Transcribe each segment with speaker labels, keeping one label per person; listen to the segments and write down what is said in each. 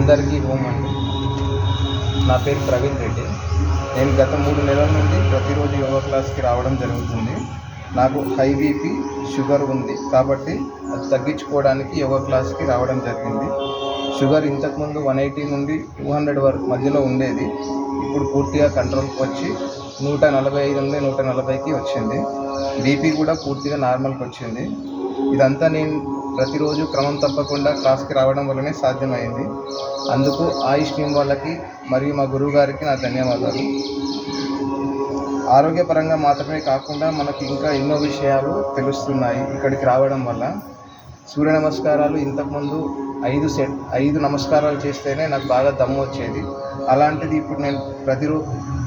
Speaker 1: అందరికీ హోమ్ అండి. నా పేరు ప్రవీణ్ రెడ్డి. నేను గత 3 నెలల నుండి ప్రతిరోజు యోగా క్లాస్కి రావడం జరుగుతుంది. నాకు హై బీపీ, షుగర్ ఉంది కాబట్టి అది తగ్గించుకోవడానికి యోగా క్లాస్కి రావడం జరిగింది. షుగర్ ఇంతకుముందు 180 నుండి 200 వరకు మధ్యలో ఉండేది. ఇప్పుడు పూర్తిగా కంట్రోల్కి వచ్చి 145 నుండి 140కి వచ్చింది. బీపీ కూడా పూర్తిగా నార్మల్కి వచ్చింది. ఇదంతా నేను ప్రతిరోజు క్రమం తప్పకుండా క్లాస్కి రావడం వల్లనే సాధ్యమైంది. అందుకు ఆయుష్ టీం వాళ్ళకి మరియు మా గురువు గారికి నా ధన్యవాదాలు. ఆరోగ్యపరంగా మాత్రమే కాకుండా మనకి ఇంకా ఎన్నో విషయాలు తెలుస్తున్నాయి ఇక్కడికి రావడం వల్ల. సూర్య నమస్కారాలు ఇంతకుముందు 5 నమస్కారాలు చేస్తేనే నాకు బాగా దమ్ము వచ్చేది. అలాంటిది ఇప్పుడు నేను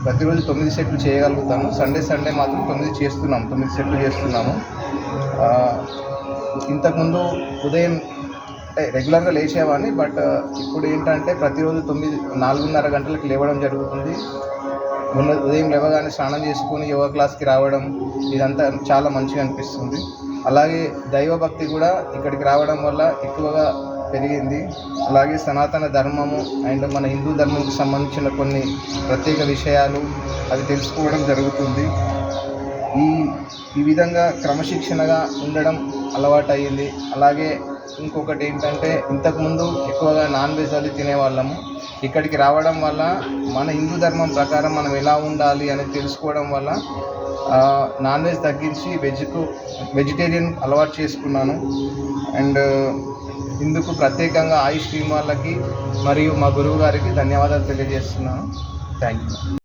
Speaker 1: ప్రతిరోజు 9 సెట్లు చేయగలుగుతాను. సండే మాత్రం 9 సెట్లు చేస్తున్నాము. ఇంతకుముందు ఉదయం రెగ్యులర్గా లేచేవాడిని, బట్ ఇప్పుడు ఏంటంటే ప్రతిరోజు 4:30 గంటలకు లేవడం జరుగుతుంది. ఉదయం లేవగానే స్నానం చేసుకుని యోగా క్లాస్కి రావడం ఇదంతా చాలా మంచిగా అనిపిస్తుంది. అలాగే దైవభక్తి కూడా ఇక్కడికి రావడం వల్ల ఎక్కువగా పెరిగింది. అలాగే సనాతన ధర్మము అండ్ మన హిందూ ధర్మంకి సంబంధించిన కొన్ని ప్రత్యేక విషయాలు అవి తెలుసుకోవడం జరుగుతుంది. ఈ విధంగా క్రమశిక్షణగా ఉండడం అలవాటు అయ్యింది. అలాగే ఇంకొకటి ఏంటంటే ఇంతకుముందు ఎక్కువగా నాన్ వెజ్ అది తినేవాళ్ళము. ఇక్కడికి రావడం వల్ల మన హిందూ ధర్మం ప్రకారం మనం ఎలా ఉండాలి అని తెలుసుకోవడం వల్ల నాన్ వెజ్ తగ్గించి వెజిటేరియన్ అలవాటు చేసుకున్నాను. అండ్ ఇందుకు ప్రత్యేకంగా ఆయుష్ టీం వాళ్ళకి మరియు మా గురువు గారికి ధన్యవాదాలు తెలియజేస్తున్నాను. Thank you.